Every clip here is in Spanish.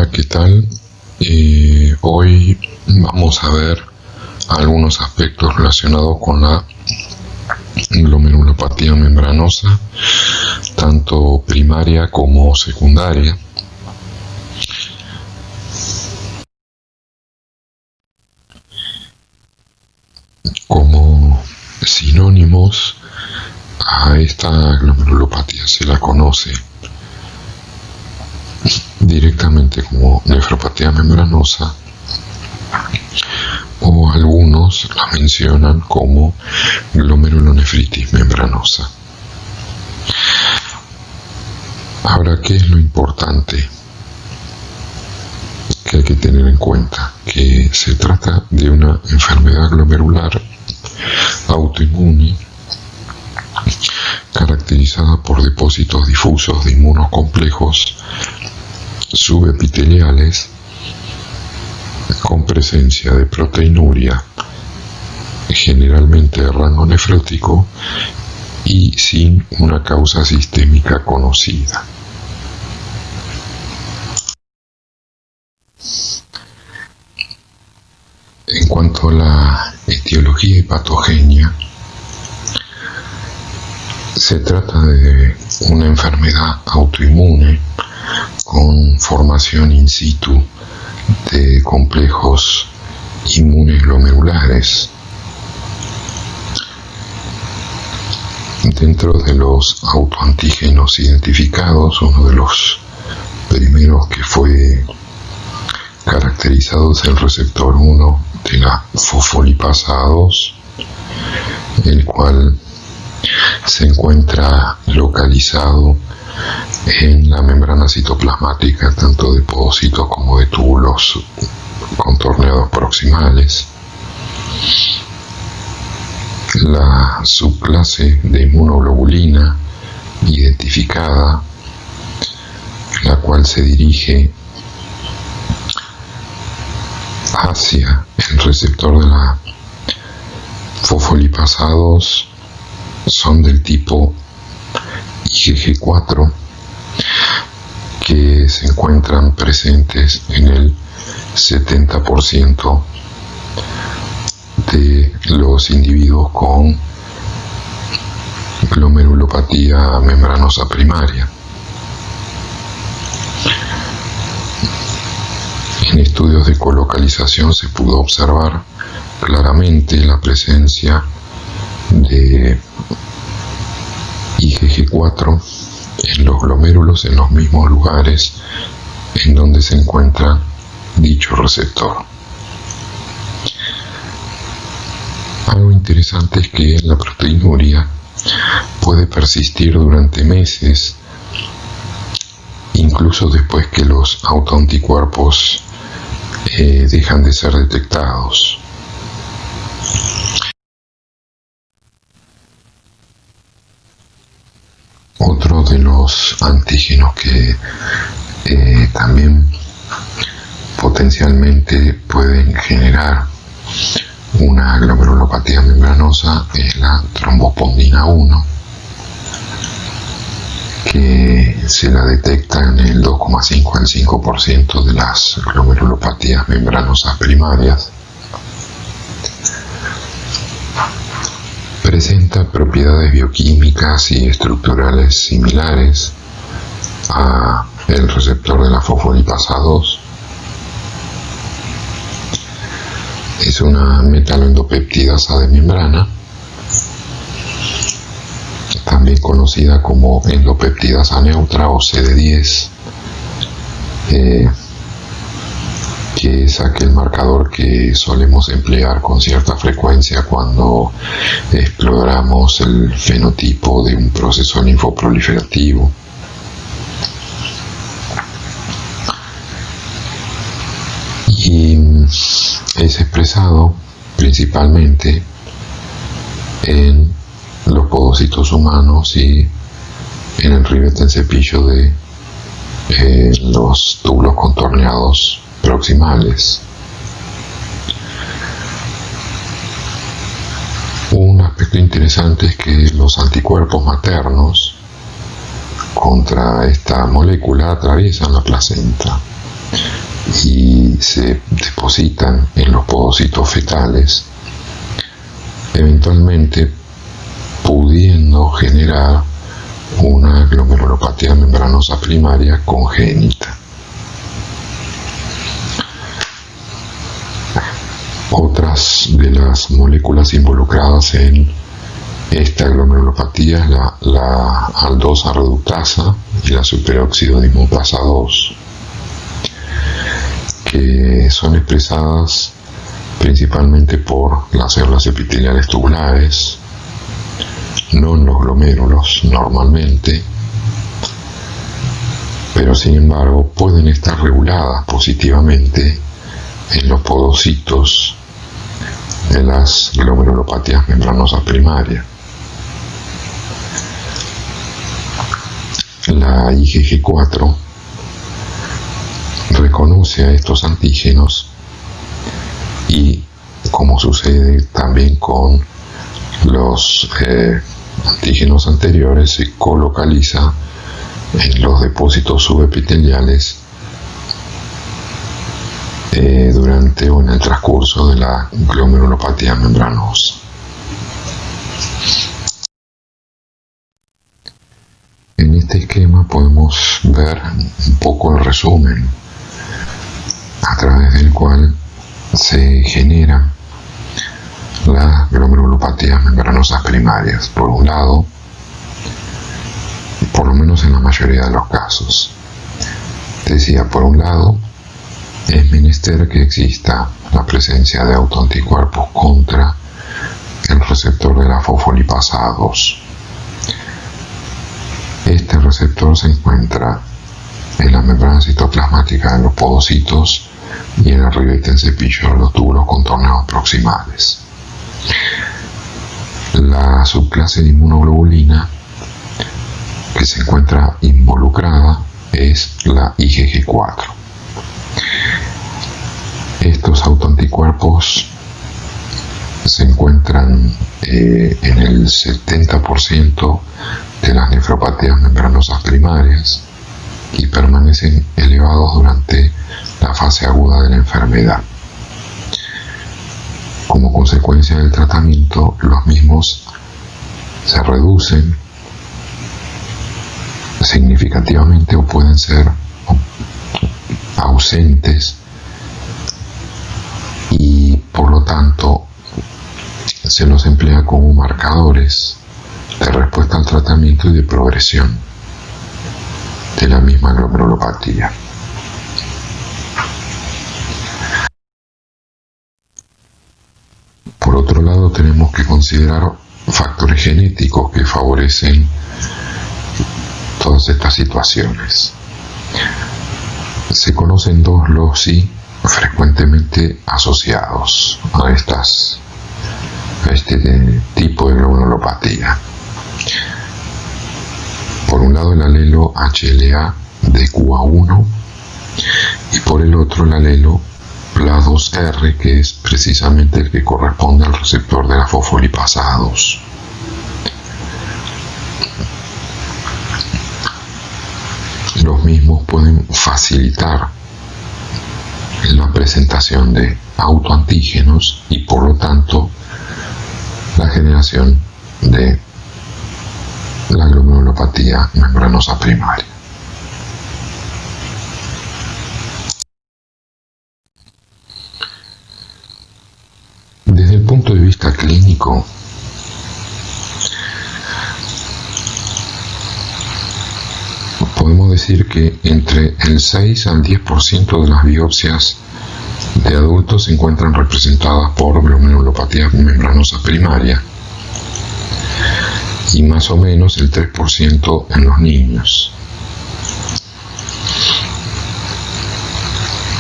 Hola, ¿qué tal? Hoy vamos a ver algunos aspectos relacionados con la glomerulopatía membranosa, tanto primaria como secundaria. Como sinónimos a esta glomerulopatía se la conoce directamente como nefropatía membranosa, o algunos la mencionan como glomerulonefritis membranosa. Ahora, ¿qué es lo importante que hay que tener en cuenta? Que se trata de una enfermedad glomerular autoinmune caracterizada por depósitos difusos de inmunocomplejos subepiteliales con presencia de proteinuria, generalmente de rango nefrótico y sin una causa sistémica conocida. En cuanto a la etiología y patogenia, se trata de una enfermedad autoinmune con formación in situ de complejos inmunes glomerulares. Dentro de los autoantígenos identificados, uno de los primeros que fue caracterizado es el receptor 1 de la fosfolipasa 2, el cual se encuentra localizado en la membrana citoplasmática tanto de podocitos como de túbulos contorneados proximales. La subclase de inmunoglobulina identificada, la cual se dirige hacia el receptor de la fosfolipasa 2, son del tipo IgG4, que se encuentran presentes en el 70% de los individuos con glomerulopatía membranosa primaria. En estudios de colocalización se pudo observar claramente la presencia de IgG4 en los glomérulos en los mismos lugares en donde se encuentra dicho receptor. Algo interesante es que la proteinuria puede persistir durante meses, incluso después que los autoanticuerpos dejan de ser detectados. Otro de los antígenos que también potencialmente pueden generar una glomerulopatía membranosa es la trombospondina 1, que se la detecta en el 2,5 al 5% de las glomerulopatías membranosas primarias. Presenta propiedades bioquímicas y estructurales similares a el receptor de la fosfolipasa 2. Es una metaloendopeptidasa de membrana, también conocida como endopeptidasa neutra o CD10, que es aquel marcador que solemos emplear con cierta frecuencia cuando exploramos el fenotipo de un proceso linfoproliferativo. Y es expresado principalmente en los podocitos humanos y en el ribete en cepillo de los túbulos contorneados proximales. Un aspecto interesante es que los anticuerpos maternos contra esta molécula atraviesan la placenta y se depositan en los podocitos fetales, eventualmente pudiendo generar una glomerulopatía membranosa primaria congénita. Otras de las moléculas involucradas en esta glomerulopatía es la aldosa reductasa y la superóxido dismutasa 2, que son expresadas principalmente por las células epiteliales tubulares, no en los glomérulos normalmente, pero sin embargo pueden estar reguladas positivamente en los podocitos de las glomerulopatías membranosas primarias. La IgG4 reconoce a estos antígenos y, como sucede también con los antígenos anteriores, se colocaliza en los depósitos subepiteliales durante o en el transcurso de la glomerulopatía membranosa. En este esquema podemos ver un poco el resumen a través del cual se generan las glomerulopatías membranosas primarias. Por un lado, por lo menos en la mayoría de los casos, decía, por un lado, es menester que exista la presencia de autoanticuerpos contra el receptor de la fosfolipasa 2. Este receptor se encuentra en la membrana citoplasmática de los podocitos y en el ribete en cepillo de los túbulos contorneados proximales. La subclase de inmunoglobulina que se encuentra involucrada es la IgG4. Estos autoanticuerpos se encuentran en el 70% de las nefropatías membranosas primarias y permanecen elevados durante la fase aguda de la enfermedad. Como consecuencia del tratamiento, los mismos se reducen significativamente o pueden ser ausentes y por lo tanto se los emplea como marcadores de respuesta al tratamiento y de progresión de la misma glomerulopatía. Por otro lado, tenemos que considerar factores genéticos que favorecen todas estas situaciones. Se conocen dos loci frecuentemente asociados a este tipo de glomerulopatía. Por un lado el alelo HLA de QA1 y por el otro el alelo PLA2R, que es precisamente el que corresponde al receptor de la fosfolipasa 2. Los mismos pueden facilitar la presentación de autoantígenos y por lo tanto la generación de la glomerulopatía membranosa primaria. Desde el punto de vista clínico, podemos decir que entre el 6 al 10% de las biopsias de adultos se encuentran representadas por glomerulopatía membranosa primaria y más o menos el 3% en los niños.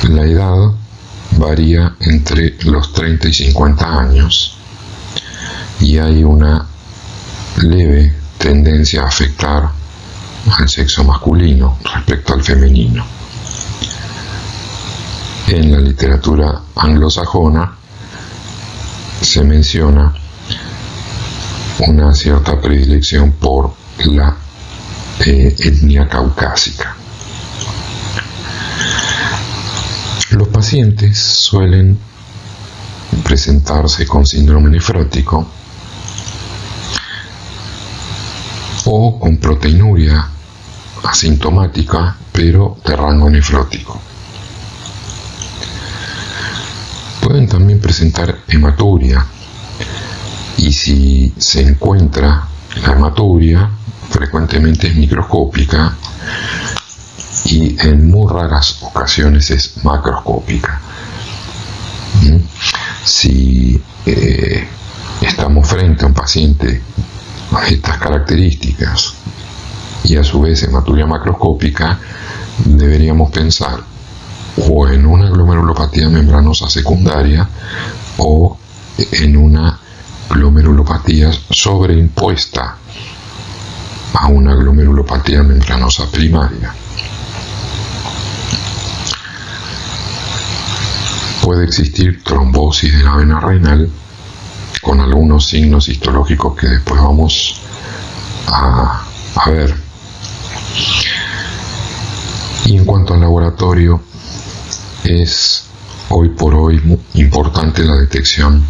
La edad varía entre los 30 y 50 años y hay una leve tendencia a afectar al sexo masculino respecto al femenino. En la literatura anglosajona se menciona una cierta predilección por la etnia caucásica. Los pacientes suelen presentarse con síndrome nefrótico o con proteinuria asintomática, pero de rango nefrótico. Pueden también presentar hematuria, y si se encuentra la hematuria, frecuentemente es microscópica y en muy raras ocasiones es macroscópica. Si estamos frente a un paciente con estas características y a su vez hematuria macroscópica, deberíamos pensar o en una glomerulopatía membranosa secundaria o en una glomerulopatía sobreimpuesta a una glomerulopatía membranosa primaria. Puede existir trombosis de la vena renal con algunos signos histológicos que después vamos a ver. Y en cuanto al laboratorio, es hoy por hoy muy importante la detección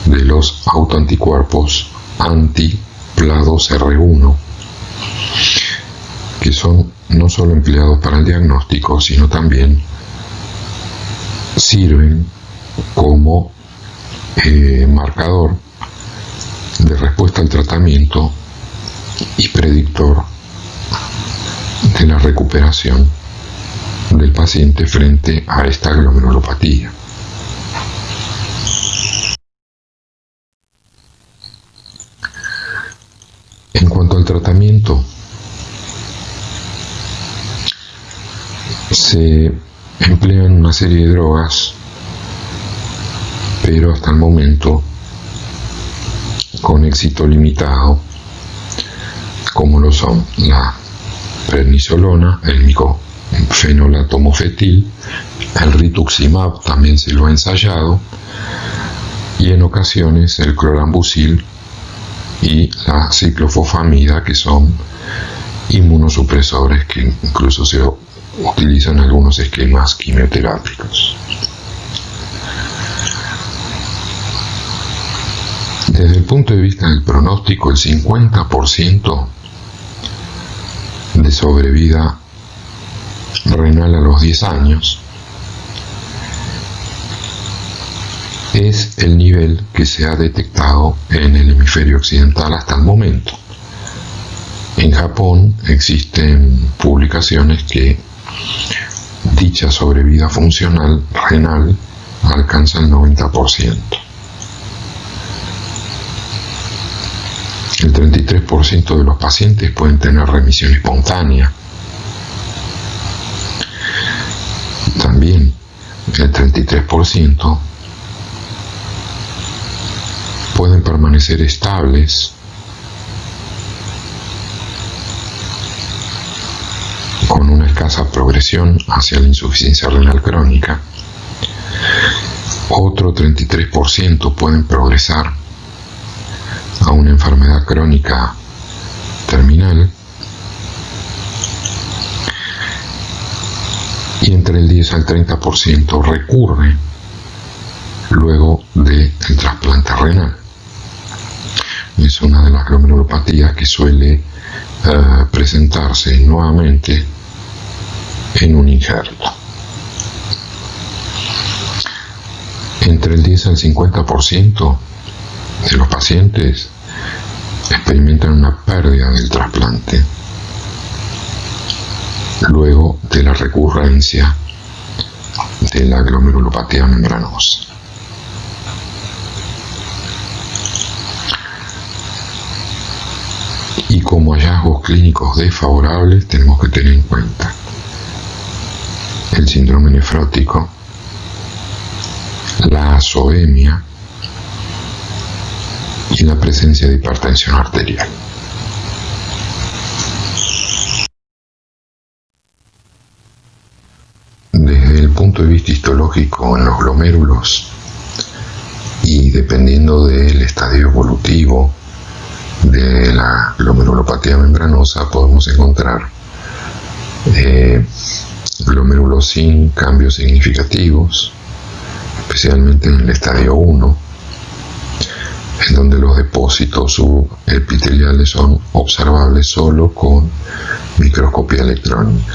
de los autoanticuerpos anti-PLA2R1, que son no solo empleados para el diagnóstico, sino también sirven como marcador de respuesta al tratamiento y predictor de la recuperación del paciente frente a esta glomerulopatía. En cuanto al tratamiento, se emplean una serie de drogas, pero hasta el momento con éxito limitado, como lo son la prednisolona, el micofenolato mofetil, el rituximab también se lo ha ensayado, y en ocasiones el clorambucil y la ciclofosfamida, que son inmunosupresores que incluso se utilizan algunos esquemas quimioterápicos. Desde el punto de vista del pronóstico, el 50% de sobrevida renal a los 10 años es el nivel que se ha detectado en el hemisferio occidental hasta el momento. En Japón existen publicaciones que dicha sobrevida funcional renal alcanza el 90%. El 33% de los pacientes pueden tener remisión espontánea. También el 33% pueden permanecer estables con una escasa progresión hacia la insuficiencia renal crónica. Otro 33% pueden progresar a una enfermedad crónica terminal, y entre el 10 al 30% recurre luego del trasplante renal. Es una de las glomerulopatías que suele presentarse nuevamente en un injerto. Entre el 10 al 50% de los pacientes experimentan una pérdida del trasplante luego de la recurrencia de la glomerulopatía membranosa. Y como hallazgos clínicos desfavorables tenemos que tener en cuenta el síndrome nefrótico, la azoemia y la presencia de hipertensión arterial. Desde el punto de vista histológico en los glomérulos, y dependiendo del estadio evolutivo de la glomerulopatía membranosa, podemos encontrar glomérulos pero sin cambios significativos, especialmente en el estadio 1, en donde los depósitos subepiteliales son observables solo con microscopía electrónica.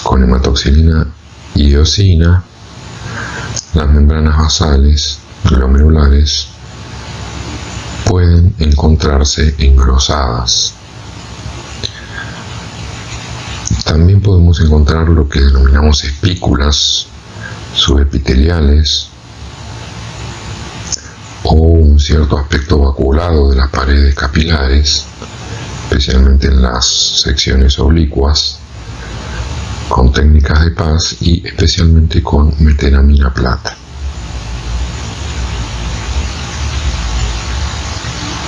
Con hematoxilina y eosina, las membranas basales glomerulares pueden encontrarse engrosadas. También podemos encontrar lo que denominamos espículas subepiteliales o un cierto aspecto vacuolado de las paredes capilares, especialmente en las secciones oblicuas, con técnicas de Paz y especialmente con meteramina plata.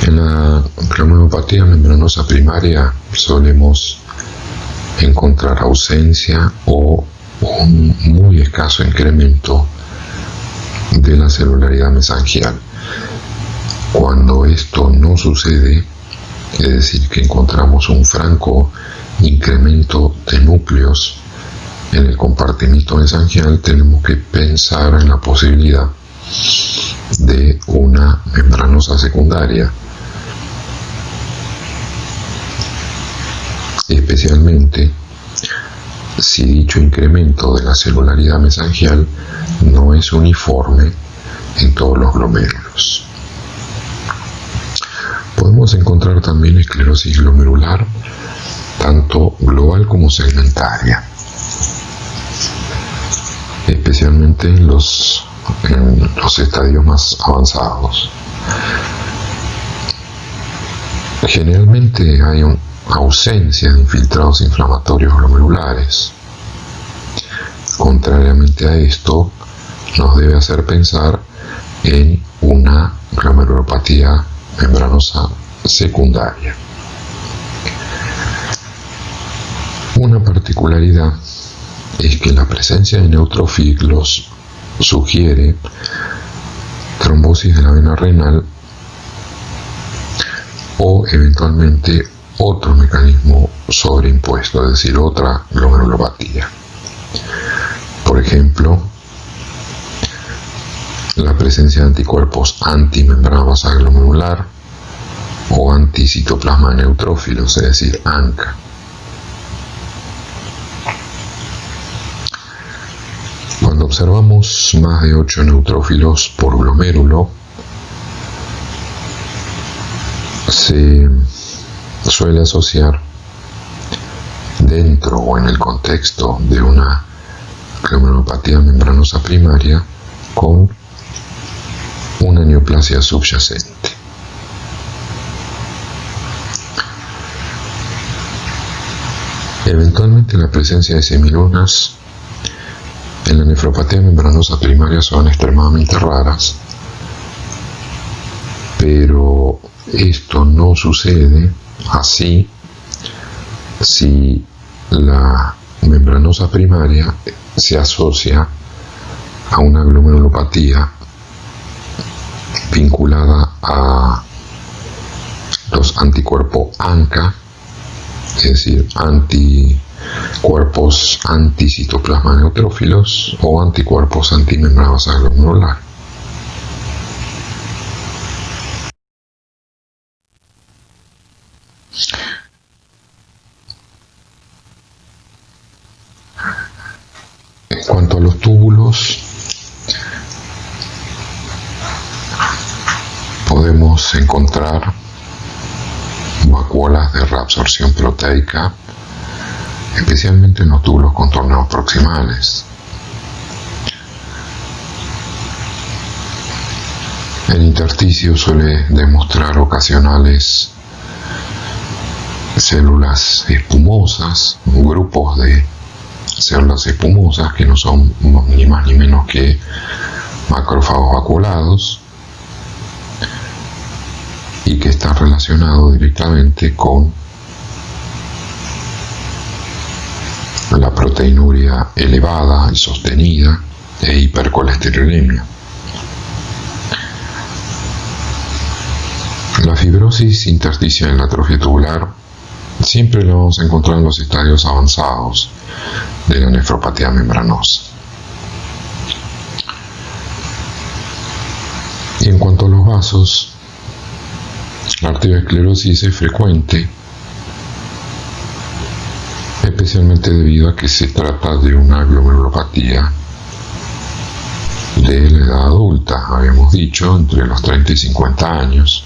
En la glomerulopatía membranosa primaria solemos encontrar ausencia o un muy escaso incremento de la celularidad mesangial. Cuando esto no sucede, es decir, que encontramos un franco incremento de núcleos en el compartimento mesangial, tenemos que pensar en la posibilidad de una membranosa secundaria, especialmente si dicho incremento de la celularidad mesangial no es uniforme en todos los glomérulos. Podemos encontrar también esclerosis glomerular, tanto global como segmentaria, especialmente en los estadios más avanzados. Generalmente hay una ausencia de infiltrados inflamatorios glomerulares. Contrariamente a esto, nos debe hacer pensar en una glomerulopatía membranosa secundaria. Una particularidad es que la presencia de neutrófilos sugiere trombosis de la vena renal o eventualmente otro mecanismo sobreimpuesto, es decir, otra glomerulopatía. Por ejemplo, la presencia de anticuerpos antimembrana basal glomerular o anticitoplasma de neutrófilos, es decir, ANCA. Cuando observamos más de 8 neutrófilos por glomérulo, se suele asociar dentro o en el contexto de una glomerulopatía membranosa primaria con una neoplasia subyacente. Eventualmente la presencia de semilunas en la nefropatía membranosa primaria son extremadamente raras, pero esto no sucede así si la membranosa primaria se asocia a una glomerulopatía vinculada a los anticuerpos ANCA, es decir, anticuerpos anticitoplasma de neutrófilos o anticuerpos antimembrana basal glomerular. En cuanto a los túbulos, podemos encontrar vacuolas de reabsorción proteica, especialmente en los túbulos contornados proximales. El intersticio suele demostrar ocasionales células espumosas, grupos de células espumosas que no son ni más ni menos que macrófagos vacuolados y que están relacionados directamente con la proteinuria elevada y sostenida e hipercolesterolemia. La fibrosis intersticial en la atrofia tubular siempre lo vamos a encontrar en los estadios avanzados de la nefropatía membranosa. Y en cuanto a los vasos, la arteriosclerosis es frecuente, especialmente debido a que se trata de una glomerulopatía de la edad adulta, habíamos dicho, entre los 30 y 50 años.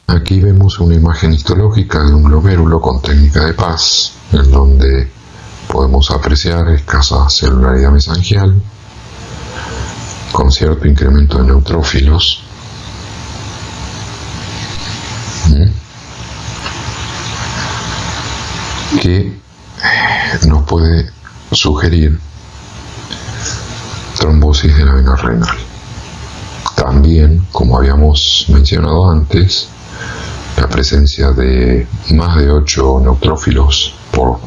Aquí vemos una imagen histológica de un glomérulo con técnica de Paz, en donde podemos apreciar escasa celularidad mesangial, con cierto incremento de neutrófilos, que nos puede sugerir trombosis de la vena renal. También, como habíamos mencionado antes, la presencia de más de 8 neutrófilos por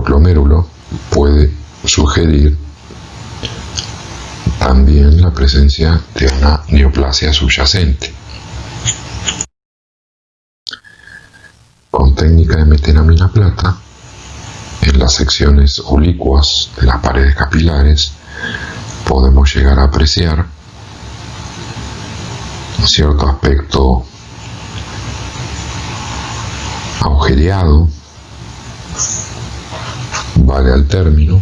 glomérulo puede sugerir también la presencia de una neoplasia subyacente. Con técnica de metenamina plata, en las secciones oblicuas de las paredes capilares podemos llegar a apreciar un cierto aspecto agujereado, vale al término,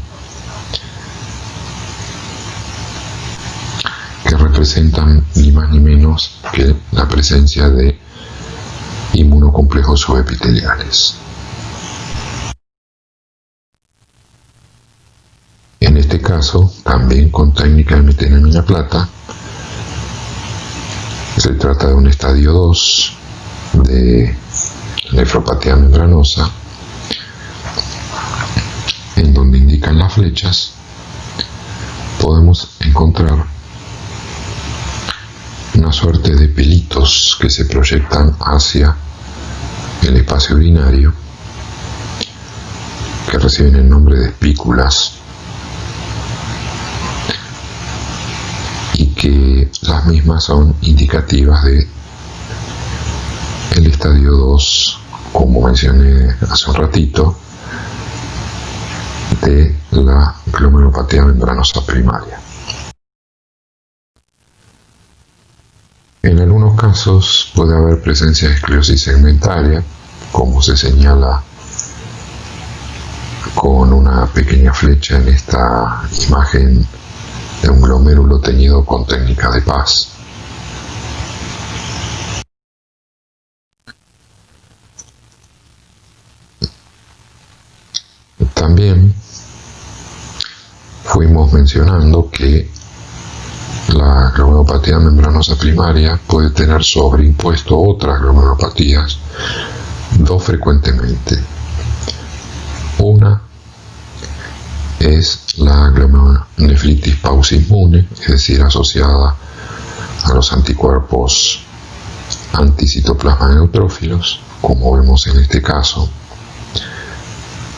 que representan ni más ni menos que la presencia de inmunocomplejos subepiteliales. En este caso, también con técnica de metenamina plata, se trata de un estadio 2 de nefropatía membranosa, en donde indican las flechas, podemos encontrar una suerte de pelitos que se proyectan hacia el espacio urinario, que reciben el nombre de espículas, y que las mismas son indicativas de el estadio 2, como mencioné hace un ratito, de la glomerulopatía membranosa primaria. En algunos casos puede haber presencia de esclerosis segmentaria, como se señala con una pequeña flecha en esta imagen de un glomérulo teñido con técnica de Paz. También fuimos mencionando que la glomerulopatía membranosa primaria puede tener sobreimpuesto otras glomerulopatías, dos frecuentemente. Una es la glomerulonefritis pauciinmune, es decir, asociada a los anticuerpos anticitoplasma de neutrófilos, como vemos en este caso,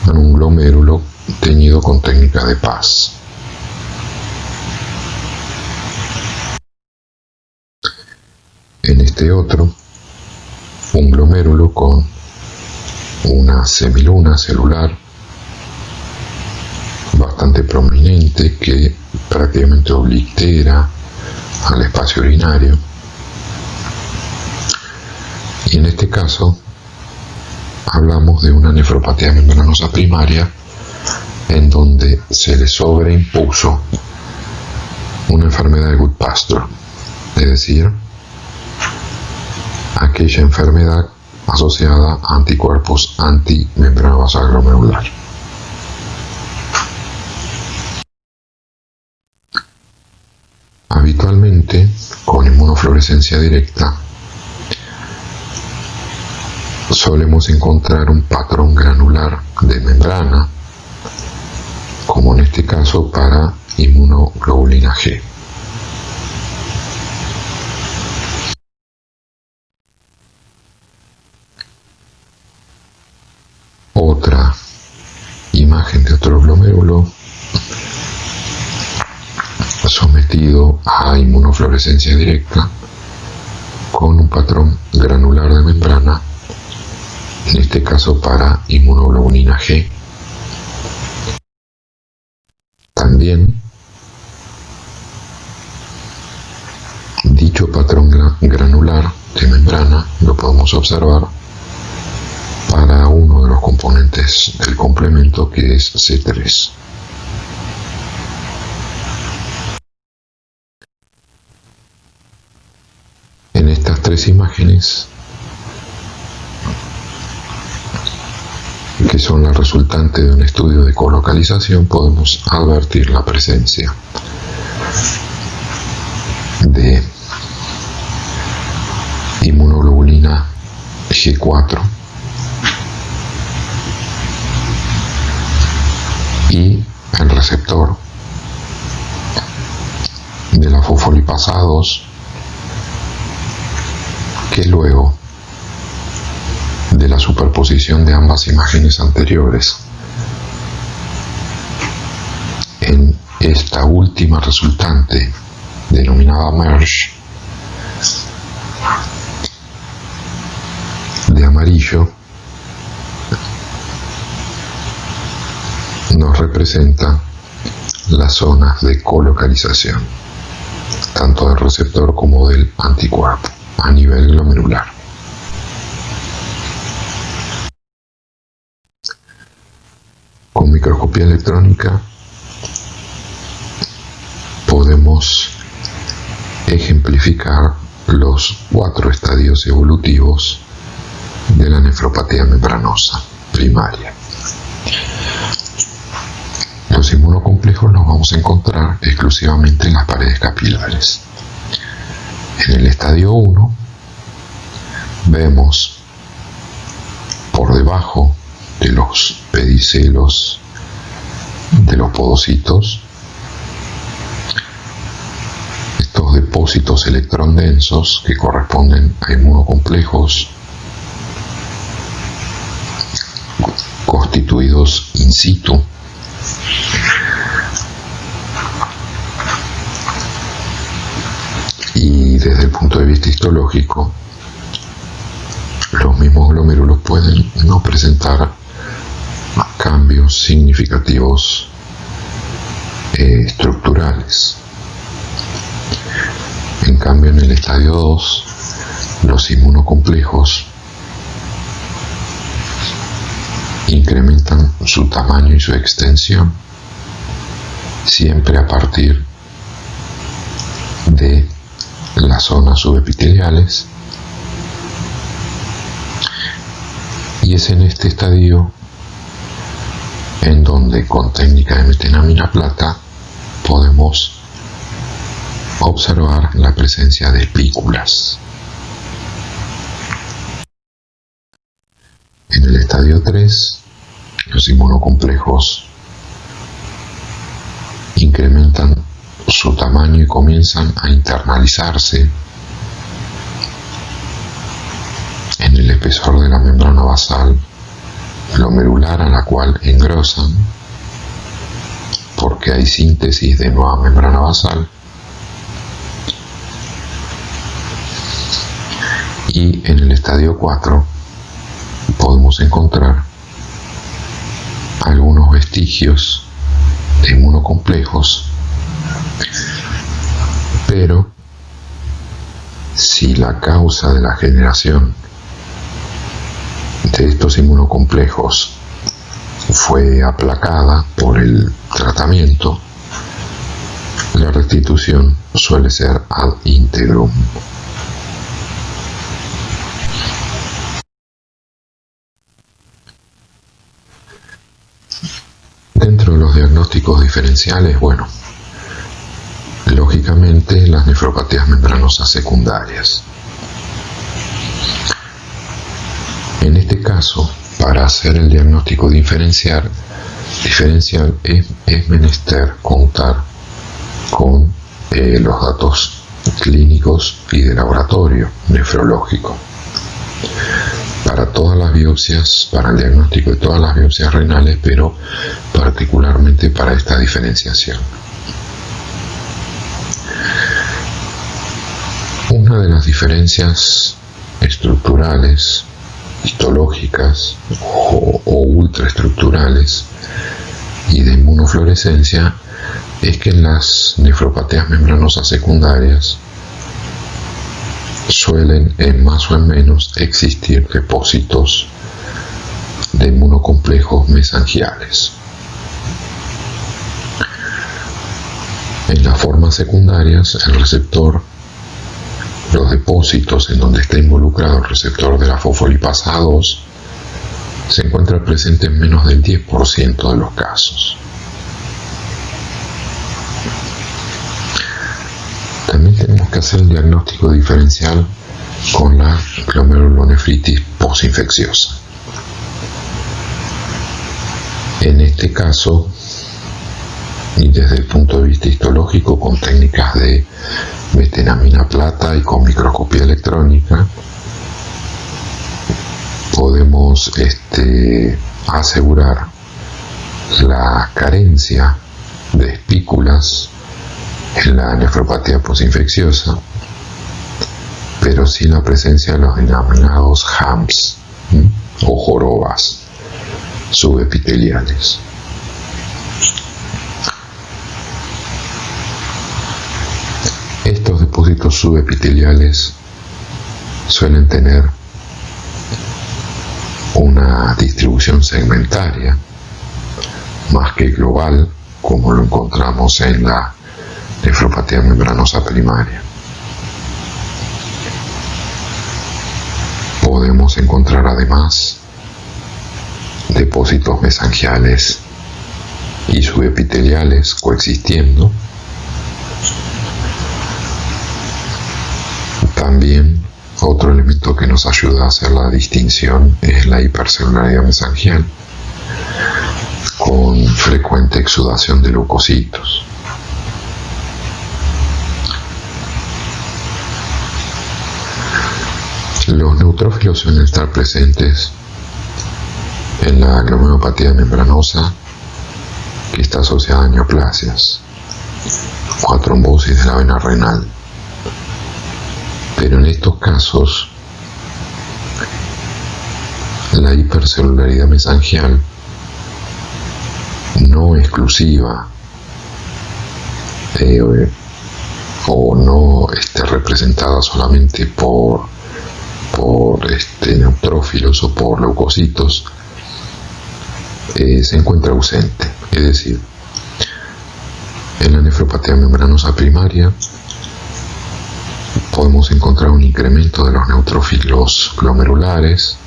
en un glomérulo teñido con técnica de Paz. En este otro, un glomérulo con una semiluna celular bastante prominente que prácticamente oblitera al espacio urinario. Y en este caso hablamos de una nefropatía membranosa primaria en donde se le sobreimpuso una enfermedad de Goodpasture, es decir, aquella enfermedad asociada a anticuerpos antimembrana basal glomerular. Habitualmente, con inmunofluorescencia directa, solemos encontrar un patrón granular de membrana, como en este caso para inmunoglobulina G. Otra imagen de otro glomérulo sometido sometido a inmunofluorescencia directa con un patrón granular de membrana, en este caso para inmunoglobulina G. También dicho patrón granular de membrana lo podemos observar para uno de los componentes del complemento, que es C3. En estas tres imágenes, que son la resultante de un estudio de colocalización, podemos advertir la presencia de inmunoglobulina G4 y el receptor de la fosfolipasa 2, que luego de la superposición de ambas imágenes anteriores en esta última resultante denominada merge de amarillo, nos representa las zonas de colocalización tanto del receptor como del anticuerpo a nivel glomerular. Con microscopía electrónica podemos ejemplificar los 4 estadios evolutivos de la nefropatía membranosa primaria. Los inmunocomplejos los vamos a encontrar exclusivamente en las paredes capilares. En el estadio 1 vemos por debajo de los pedicelos de los podocitos estos depósitos electrondensos que corresponden a inmunocomplejos constituidos in situ. Y desde el punto de vista histológico, los mismos glomérulos pueden no presentar cambios significativos estructurales. En cambio, en el estadio 2, los inmunocomplejos incrementan su tamaño y su extensión, siempre a partir de las zonas subepiteliales, y es en este estadio en donde con técnica de metenamina plata podemos observar la presencia de espículas. En el estadio 3, los inmunocomplejos incrementan su tamaño y comienzan a internalizarse en el espesor de la membrana basal glomerular, a la cual engrosan porque hay síntesis de nueva membrana basal, y en el estadio 4 podemos encontrar algunos vestigios de inmunocomplejos, pero si la causa de la generación de estos inmunocomplejos fue aplacada por el tratamiento, la restitución suele ser ad integrum. Dentro de los diagnósticos diferenciales, bueno, lógicamente las nefropatías membranosas secundarias. En este caso, para hacer el diagnóstico diferencial es menester contar con los datos clínicos y de laboratorio nefrológico. Para todas las biopsias, para el diagnóstico de todas las biopsias renales, pero particularmente para esta diferenciación. Una de las diferencias estructurales, histológicas o ultraestructurales y de inmunofluorescencia es que en las nefropatías membranosas secundarias suelen en más o en menos existir depósitos de inmunocomplejos mesangiales. En las formas secundarias, el receptor, los depósitos en donde está involucrado el receptor de la fosfolipasa 2 se encuentra presente en menos del 10% de los casos. También tenemos que hacer el diagnóstico diferencial con la glomerulonefritis posinfecciosa. En este caso, y desde el punto de vista histológico, con técnicas de metenamina plata y con microscopía electrónica, podemos asegurar la carencia de espículas en la nefropatía posinfecciosa, pero sí la presencia de los denominados HAMS o jorobas subepiteliales. Estos depósitos subepiteliales suelen tener una distribución segmentaria más que global, como lo encontramos en la nefropatía membranosa primaria. Podemos encontrar además depósitos mesangiales y subepiteliales coexistiendo. También otro elemento que nos ayuda a hacer la distinción es la hipercelularidad mesangial, con frecuente exudación de leucocitos. Los neutrófilos suelen estar presentes en la glomerulopatía membranosa, que está asociada a neoplasias o a trombosis de la vena renal. Pero en estos casos, la hipercelularidad mesangial no exclusiva o no representada solamente por neutrófilos o por leucocitos, se encuentra ausente. Es decir, en la nefropatía membranosa primaria podemos encontrar un incremento de los neutrófilos glomerulares,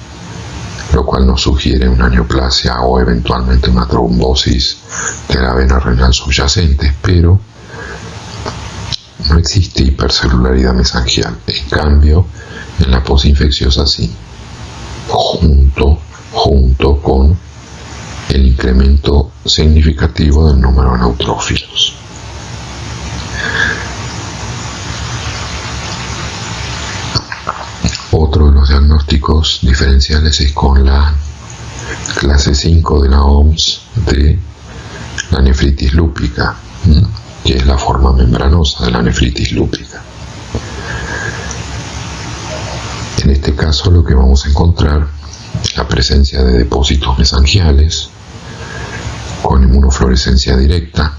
lo cual nos sugiere una neoplasia o eventualmente una trombosis de la vena renal subyacente, pero no existe hipercelularidad mesangial. En cambio, en la posinfecciosa sí, junto con el incremento significativo del número de neutrófilos. Otro de los diagnósticos diferenciales es con la clase 5 de la OMS de la nefritis lúpica, que es la forma membranosa de la nefritis lúpica. En este caso lo que vamos a encontrar es la presencia de depósitos mesangiales con inmunofluorescencia directa,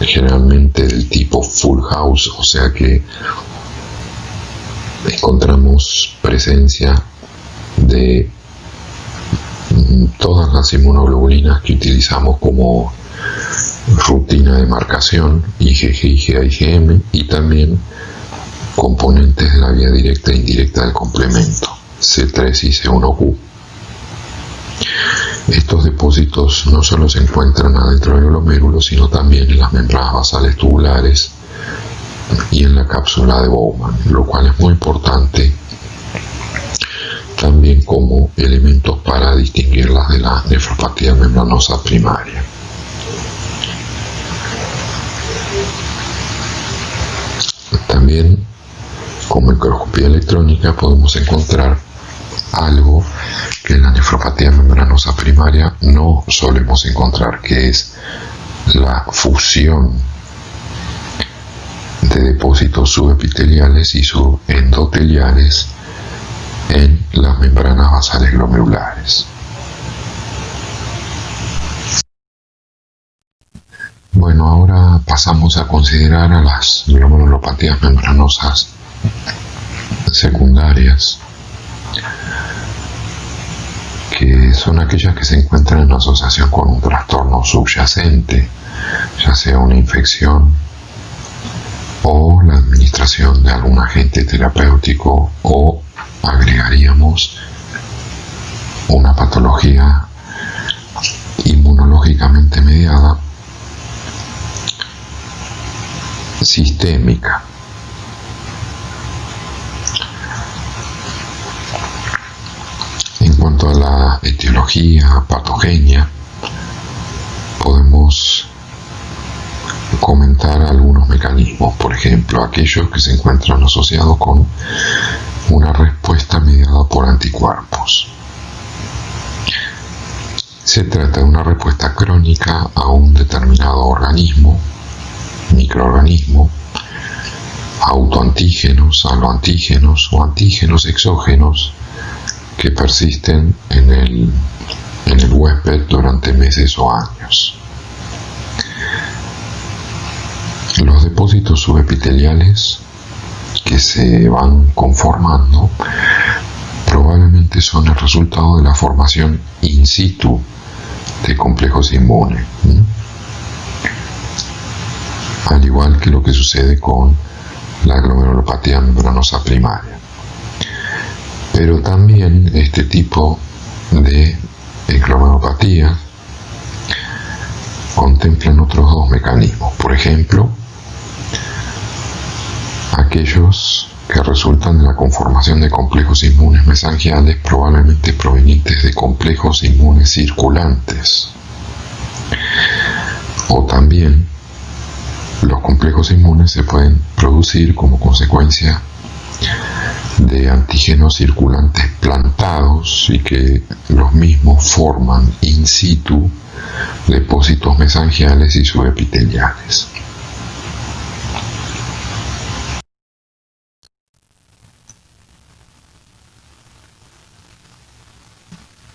generalmente del tipo full house, o sea que encontramos presencia de todas las inmunoglobulinas que utilizamos como rutina de marcación, IgG, IgA, IgM, y también componentes de la vía directa e indirecta del complemento, C3 y C1Q. Estos depósitos no solo se encuentran adentro del glomérulo, sino también en las membranas basales tubulares y en la cápsula de Bowman, lo cual es muy importante también como elementos para distinguirlas de la nefropatía membranosa primaria. También con microscopía electrónica podemos encontrar algo que en la nefropatía membranosa primaria no solemos encontrar, que es la fusión de depósitos subepiteliales y subendoteliales en las membranas basales glomerulares. Bueno, ahora pasamos a considerar a las glomerulopatías membranosas secundarias, que son aquellas que se encuentran en asociación con un trastorno subyacente, ya sea una infección o la administración de algún agente terapéutico, o agregaríamos una patología inmunológicamente mediada sistémica. En cuanto a la etiología patogenia, podemos comentar algunos mecanismos, por ejemplo, aquellos que se encuentran asociados con una respuesta mediada por anticuerpos. Se trata de una respuesta crónica a un determinado organismo, microorganismo, autoantígenos, aloantígenos o antígenos exógenos que persisten en el huésped durante meses o años. Los depósitos subepiteliales que se van conformando probablemente son el resultado de la formación in situ de complejos inmunes, al igual que lo que sucede con la glomerulopatía membranosa primaria. Pero también este tipo de glomerulopatía contemplan otros dos mecanismos, por ejemplo, aquellos que resultan de la conformación de complejos inmunes mesangiales, probablemente provenientes de complejos inmunes circulantes, o también los complejos inmunes se pueden producir como consecuencia de antígenos circulantes plantados y que los mismos forman in situ depósitos mesangiales y subepiteliales.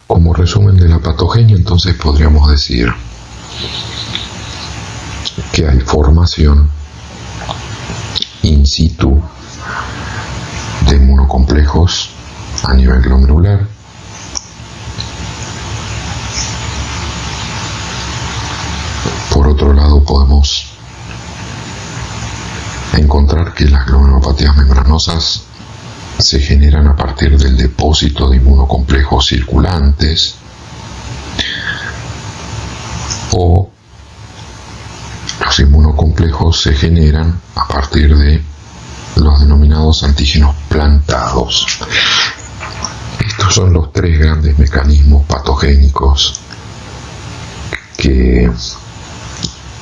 Como resumen de la patogenia, entonces podríamos decir que hay formación in situ de inmunocomplejos a nivel glomerular, por otro lado podemos encontrar que las glomerulopatías membranosas se generan a partir del depósito de inmunocomplejos circulantes, o los inmunocomplejos se generan a partir de los denominados antígenos plantados. Estos son los tres grandes mecanismos patogénicos que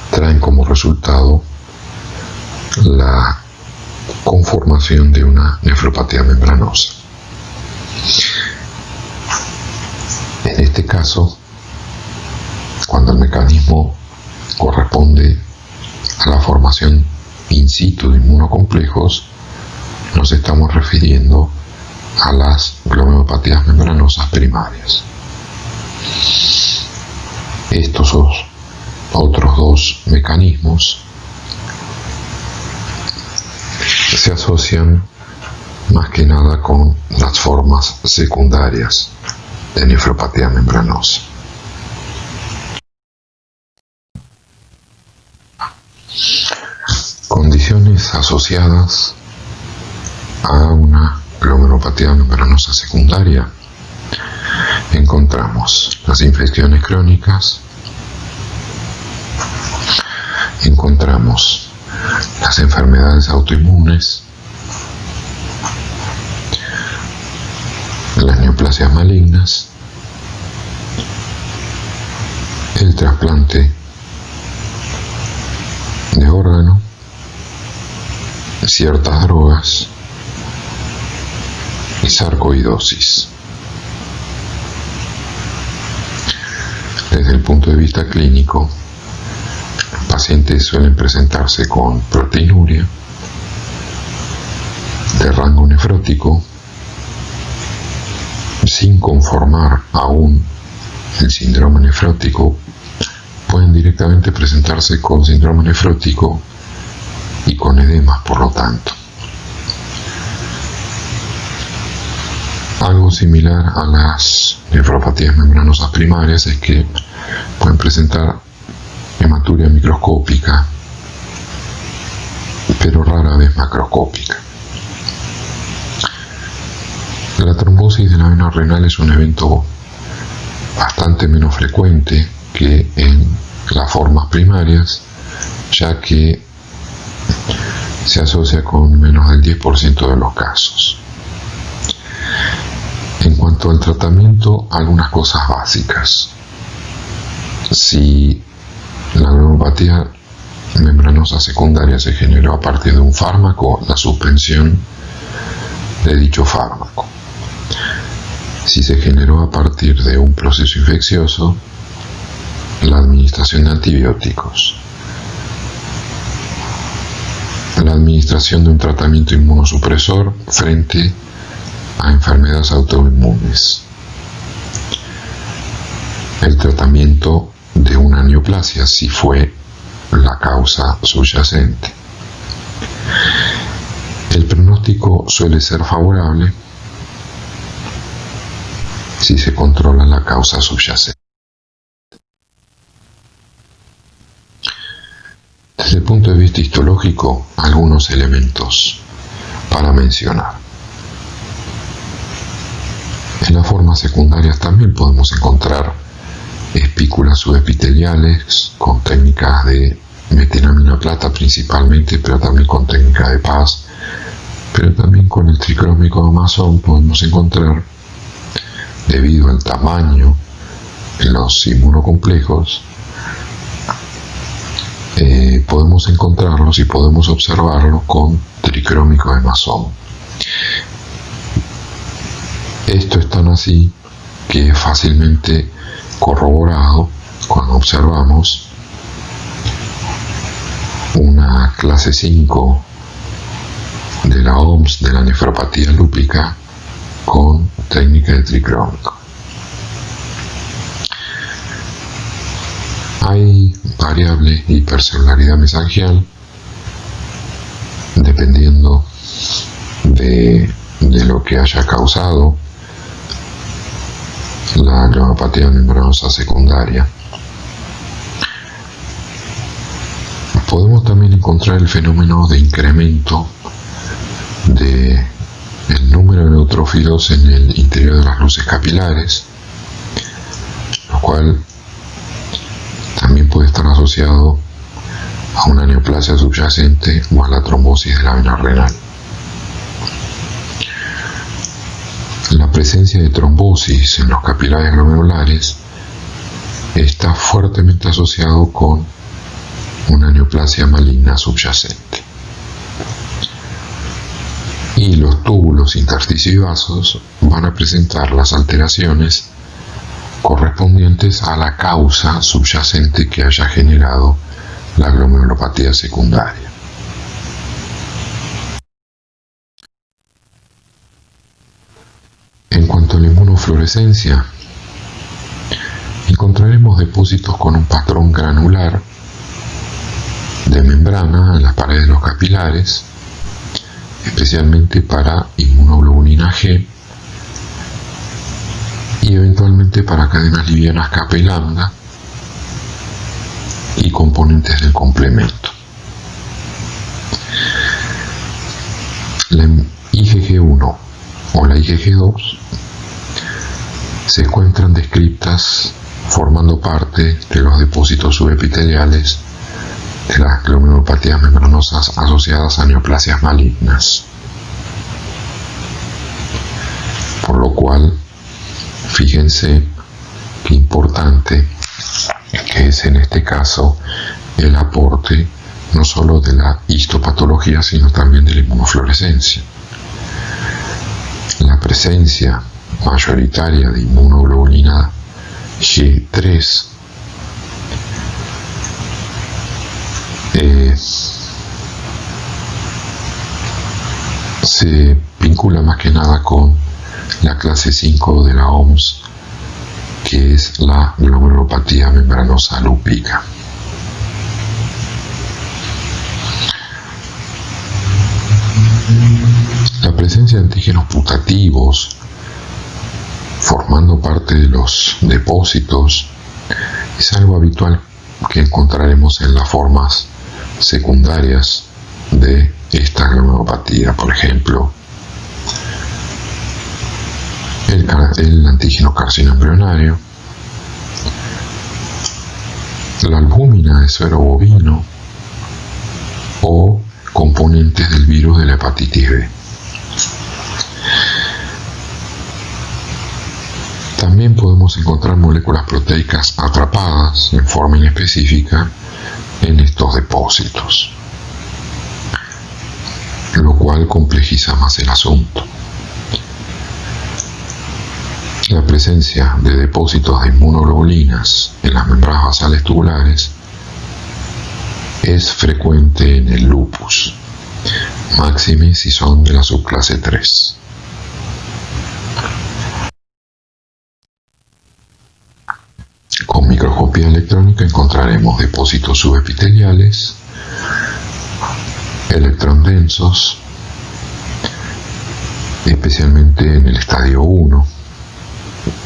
traen como resultado la conformación de una nefropatía membranosa. En este caso, cuando el mecanismo corresponde a la formación in situ de inmunocomplejos, nos estamos refiriendo a las glomerulopatías membranosas primarias. Estos otros dos mecanismos se asocian más que nada con las formas secundarias de nefropatía membranosa. Condiciones asociadas a una glomerulopatía membranosa secundaria: encontramos las infecciones crónicas, encontramos las enfermedades autoinmunes, las neoplasias malignas, el trasplante de órgano, ciertas drogas y sarcoidosis. Desde el punto de vista clínico, los pacientes suelen presentarse con proteinuria, de rango nefrótico, sin conformar aún el síndrome nefrótico, pueden directamente presentarse con síndrome nefrótico y con edemas, por lo tanto. Algo similar a las nefropatías membranosas primarias es que pueden presentar hematuria microscópica, pero rara vez macroscópica. La trombosis de la vena renal es un evento bastante menos frecuente que en las formas primarias, ya que se asocia con menos del 10% de los casos. En cuanto al tratamiento, algunas cosas básicas. Si la glomerulopatía membranosa secundaria se generó a partir de un fármaco, la suspensión de dicho fármaco. Si se generó a partir de un proceso infeccioso, la administración de antibióticos. La administración de un tratamiento inmunosupresor frente a enfermedades autoinmunes. El tratamiento de una neoplasia si fue la causa subyacente. El pronóstico suele ser favorable si se controla la causa subyacente. Desde el punto de vista histológico, algunos elementos para mencionar. En las formas secundarias también podemos encontrar espículas subepiteliales con técnicas de metinamina plata principalmente, pero también con técnicas de PAS, pero también con el tricrómico de Masson podemos encontrar, debido al tamaño de los inmunocomplejos, podemos encontrarlos y podemos observarlos con tricrómico de Masson. Esto es tan así que es fácilmente corroborado cuando observamos una clase 5 de la OMS de la nefropatía lúpica con técnica de tricrómico. Hay variable hipercelularidad mesangial dependiendo de lo que haya causado la glomerulopatía membranosa secundaria. Podemos también encontrar el fenómeno de incremento de el número de neutrófilos en el interior de las luces capilares, lo cual también puede estar asociado a una neoplasia subyacente o a la trombosis de la vena renal. La presencia de trombosis en los capilares glomerulares está fuertemente asociado con una neoplasia maligna subyacente. Y los túbulos, intersticios y vasos van a presentar las alteraciones correspondientes a la causa subyacente que haya generado la glomerulopatía secundaria. En cuanto a la inmunofluorescencia, encontraremos depósitos con un patrón granular de membrana en las paredes de los capilares, especialmente para inmunoglobulina G y eventualmente para cadenas livianas kappa y lambda y componentes del complemento. La IgG1 o la IgG2 se encuentran descritas formando parte de los depósitos subepiteliales de las glomerulopatías membranosas asociadas a neoplasias malignas. Por lo cual, fíjense qué importante que es en este caso el aporte no solo de la histopatología, sino también de la inmunofluorescencia. La presencia mayoritaria de inmunoglobulina G3 se vincula más que nada con la clase 5 de la OMS, que es la glomerulopatía membranosa lúpica. La presencia de antígenos putativos formando parte de los depósitos es algo habitual que encontraremos en las formas secundarias de esta glomerulopatía. Por ejemplo, el antígeno carcino embrionario, la albúmina de suero bovino o componentes del virus de la hepatitis B. También podemos encontrar moléculas proteicas atrapadas en forma inespecífica en estos depósitos, lo cual complejiza más el asunto. La presencia de depósitos de inmunoglobulinas en las membranas basales tubulares es frecuente en el lupus, máxime si son de la subclase 3. Con microscopía electrónica encontraremos depósitos subepiteliales, electrondensos, especialmente en el estadio 1,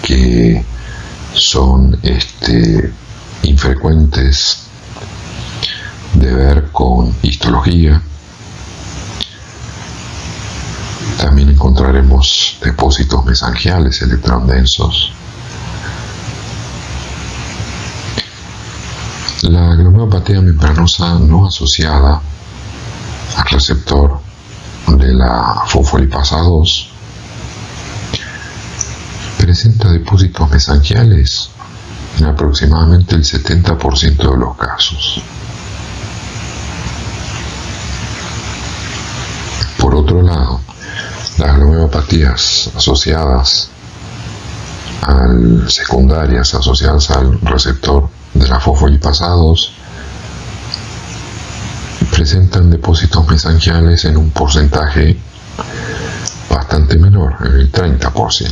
que son infrecuentes de ver con histología. También encontraremos depósitos mesangiales electrondensos. La glomerulopatía membranosa no asociada al receptor de la fosfolipasa 2 presenta depósitos mesangiales en aproximadamente el 70% de los casos. Por otro lado, las glomerulopatías secundarias asociadas al receptor de la fosfolipasa 2 presentan depósitos mesangiales en un porcentaje bastante menor, en el 30%.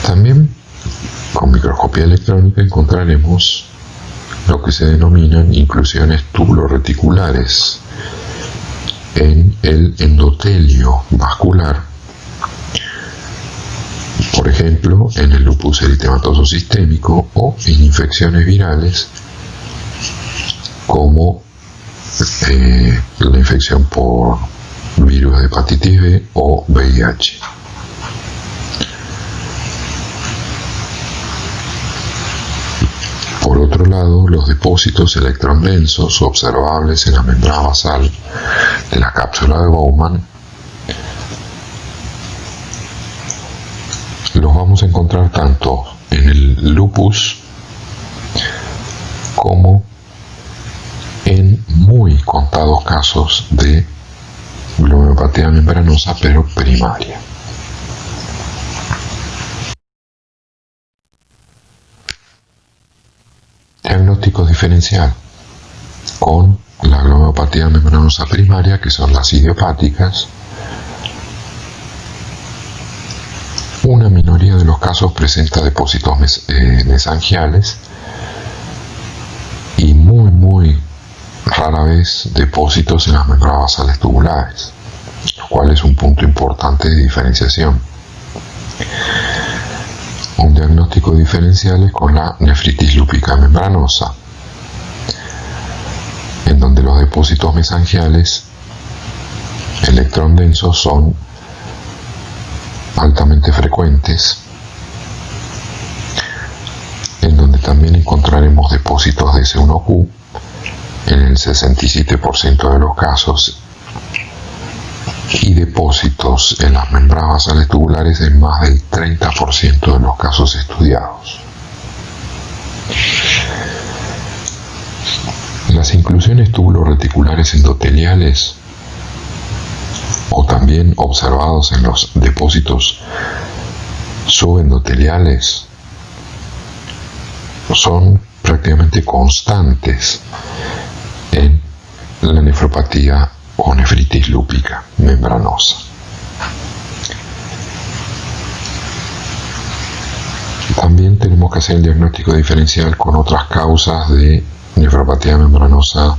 También con microscopía electrónica encontraremos lo que se denominan inclusiones tubuloreticulares en el endotelio vascular, por ejemplo en el lupus eritematoso sistémico o en infecciones virales como la infección por virus de hepatitis B o VIH. Por otro lado, los depósitos electrondensos observables en la membrana basal de la cápsula de Bowman los vamos a encontrar tanto en el lupus como en muy contados casos de glomerulopatía membranosa, pero primaria. Diagnóstico diferencial con la glomerulopatía membranosa primaria, que son las idiopáticas. Una minoría de los casos presenta depósitos mesangiales y muy rara vez depósitos en las membranas basales tubulares, lo cual es un punto importante de diferenciación. Un diagnóstico diferencial es con la nefritis lúpica membranosa, en donde los depósitos mesangiales electrondensos son altamente frecuentes, en donde también encontraremos depósitos de S1Q en el 67% de los casos y depósitos en las membranas basales tubulares en más del 30% de los casos estudiados. Las inclusiones tubuloreticulares endoteliales, o también observados en los depósitos subendoteliales, son prácticamente constantes en la nefropatía o nefritis lúpica membranosa. También tenemos que hacer el diagnóstico diferencial con otras causas de nefropatía membranosa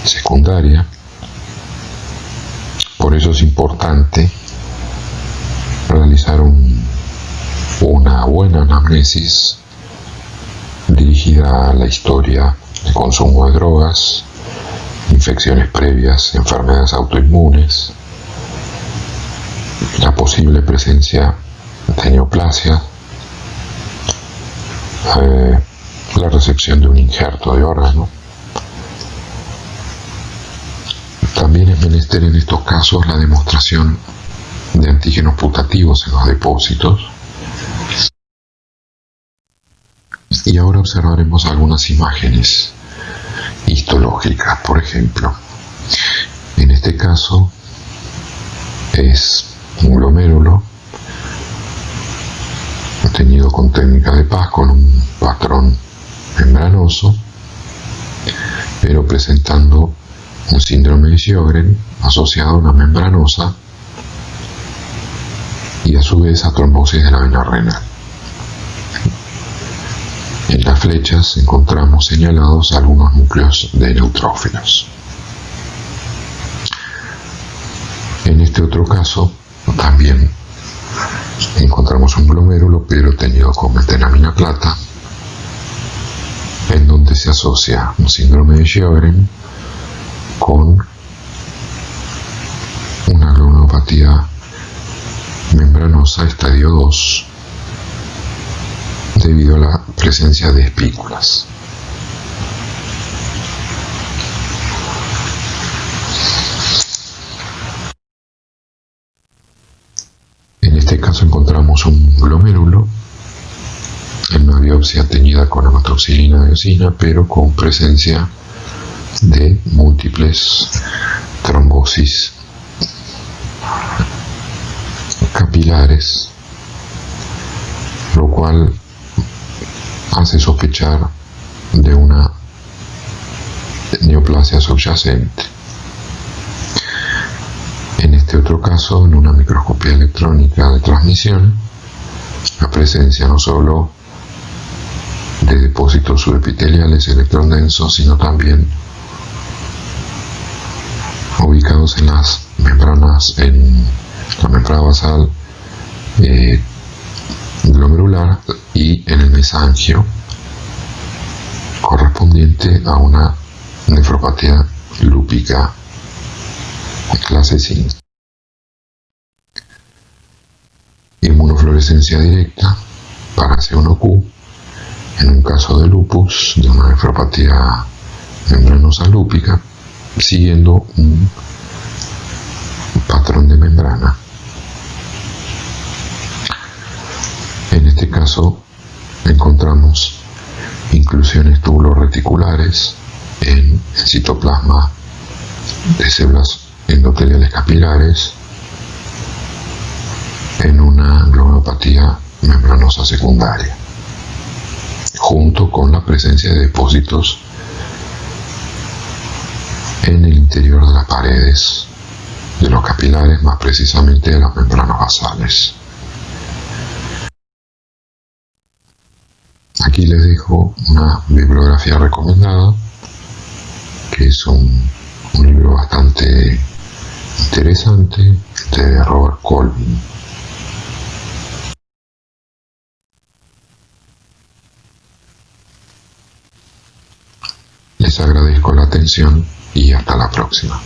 secundaria. Por eso es importante realizar una buena anamnesis dirigida a la historia de consumo de drogas, infecciones previas, enfermedades autoinmunes, la posible presencia de neoplasia, la recepción de un injerto de órgano. También es menester en estos casos la demostración de antígenos putativos en los depósitos. Y ahora observaremos algunas imágenes histológicas. Por ejemplo, en este caso es un glomérulo teñido con técnica de Paz con un patrón membranoso, pero presentando un síndrome de Sjögren asociado a una membranosa y a su vez a trombosis de la vena renal. En las flechas encontramos señalados algunos núcleos de neutrófilos. En este otro caso también encontramos un glomérulo pero teñido con metenamina plata, en donde se asocia un síndrome de Sjögren con una glomerulopatía membranosa estadio 2 debido a la presencia de espículas. En este caso encontramos un glomérulo en una biopsia teñida con amatoxilina diosina, pero con presencia de múltiples trombosis capilares, lo cual hace sospechar de una neoplasia subyacente. En este otro caso, en una microscopía electrónica de transmisión, la presencia no solo de depósitos subepiteliales electrondensos, sino también ubicados en las membranas, en la membrana basal glomerular y en el mesangio, correspondiente a una nefropatía lúpica clase 5. Inmunofluorescencia directa para C1Q en un caso de lupus, de una nefropatía membranosa lúpica, siguiendo un patrón de membrana. En este caso encontramos inclusiones tubuloreticulares en el citoplasma de células endoteliales capilares en una glomerulopatía membranosa secundaria, junto con la presencia de depósitos en el interior de las paredes de los capilares, más precisamente de las membranas basales. Aquí les dejo una bibliografía recomendada, que es un libro bastante interesante de Robert Colvin. Les agradezco la atención y hasta la próxima.